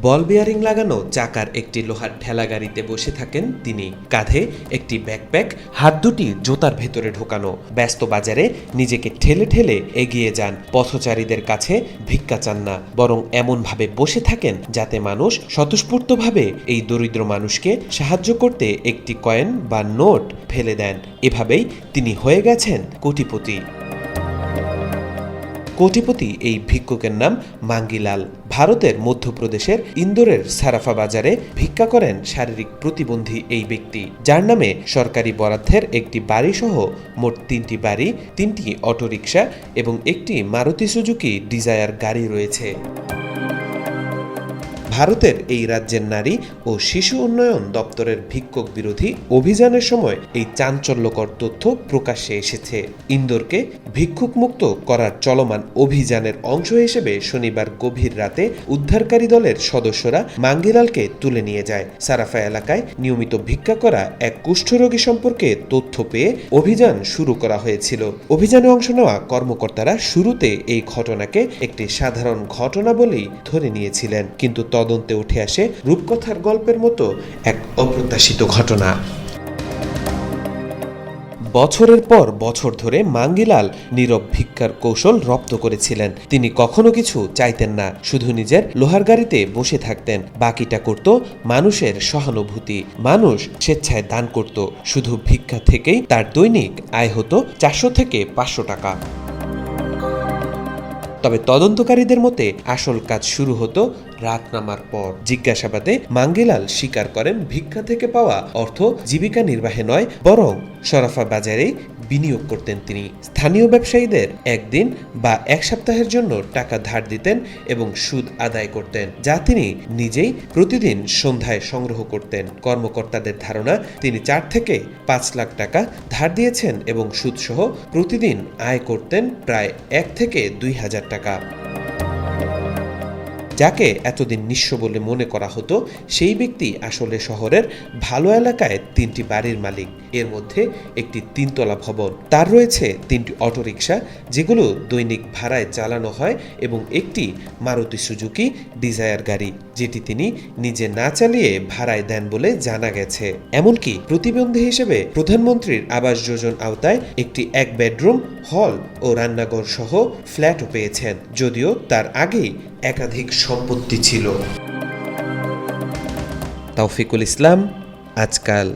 বল bearing লাগানো চাকার একটি লোহার ঠেলা গাড়িতে বসে থাকেন তিনি। কাঁধে একটি ব্যাকপ্যাক, হাত দুটি জুতার ভেতরে ঢোকানো। ব্যস্ত বাজারে নিজেকে ঠেলে ঠেলে এগিয়ে যান। পথচারীদের কাছে ভিক্ষা চান না, বরং এমনভাবে বসে থাকেন যাতে মানুষ স্বতঃস্ফূর্তভাবে এই দরিদ্র মানুষকে সাহায্য করতে একটি কয়েন বা নোট ফেলে দেন। এভাবেই তিনি হয়ে গেছেন কোটিপতি। কোটিপতি এই ভিক্ষুকের নাম মাঙ্গিলাল। ভারতের মধ্যপ্রদেশের ইন্দোরের সারাফা বাজারে ভিক্ষা করেন শারীরিক প্রতিবন্ধী এই ব্যক্তি, যার নামে সরকারি বরাদ্দের একটি বাড়ি সহ মোট 3টি বাড়ি, 3টি অটোরিকশা এবং একটি মারুতি সুজুকি ডিজায়ার গাড়ি রয়েছে। ভারতের এই রাজ্যের নারী ও শিশু উন্নয়ন দপ্তরের ভিক্ষুক বিরোধী অভিযানের সময় এই চাঞ্চল্যকর তথ্য প্রকাশ্যে এসেছে। ইন্দোরকে ভিক্ষুক মুক্ত করার চলমান অভিযানের অংশ হিসেবে শনিবার গভীর রাতে উদ্ধারকারী দলের সদস্যরা মাঙ্গিলালকে তুলে নিয়ে যায়। সারাফা এলাকায় নিয়মিত ভিক্ষা করা এক কুষ্ঠরোগী সম্পর্কে তথ্য পেয়ে অভিযান শুরু করা হয়েছিল। অভিযানে অংশ নেওয়া কর্মকর্তারা শুরুতে এই ঘটনাকে একটি সাধারণ ঘটনা বলেই ধরে নিয়েছিলেন, কিন্তু তদন্তে উঠে আসে রূপকথার গল্পের মতো এক অপ্রত্যাশিত ঘটনা। বছরের পর বছর ধরে মাঙ্গিলাল নীরব ভিক্ষার কৌশল রপ্ত করেছিলেন। তিনি কখনো কিছু চাইতেন না, শুধু নিজের লোহার গাড়িতে বসে থাকতেন। বাকিটা করত মানুষের সহানুভূতি। মানুষ স্বেচ্ছায় দান করত। শুধু ভিক্ষা থেকেই তার দৈনিক আয় হতো 400 থেকে 500 টাকা। তবে তদন্তকারীদের মতে আসল কাজ শুরু হতো রাত নামার পর। জিজ্ঞাসাবাদে মাঙ্গিলাল স্বীকার করেন ভিক্ষা থেকে পাওয়া অর্থ জীবিকা নির্বাহে নয়, বরং সরাফা বাজারেই বিনিয়োগ করতেন তিনি। স্থানীয় ব্যবসায়ীদের একদিন বা এক সপ্তাহের জন্য টাকা ধার দিতেন এবং সুদ আদায় করতেন, যা তিনি নিজেই প্রতিদিন সন্ধ্যায় সংগ্রহ করতেন। কর্মকর্তাদের ধারণা তিনি 4 থেকে 5 লাখ টাকা ধার দিয়েছেন এবং সুদসহ প্রতিদিন আয় করতেন প্রায় 1 থেকে 2,000 টাকা। যাকে এতদিন নিঃস্ব বলে মনে করা হতো, সেই ব্যক্তি আসলে শহরের ভালো এলাকায় 3টি বাড়ির মালিক। এর মধ্যে একটি 3তলা ভবন। তার রয়েছে 3টি অটোরিকশা, যেগুলো দৈনিক ভাড়ায় চালানো হয়, এবং একটি মারুতি সুজুকি ডিজায়ার গাড়ি, যেটি তিনি নিজে না চালিয়ে ভাড়ায় দেন বলে জানা গেছে। এমনকি প্রতিবন্ধী হিসেবে প্রধানমন্ত্রীর আবাস যোজন আওতায় একটি 1 বেডরুম, হল ও রান্নাঘর সহ ফ্ল্যাটও পেয়েছেন, যদিও তার আগেই একাধিক সম্পত্তি ছিল। তাওফিকুল ইসলাম, আজকাল।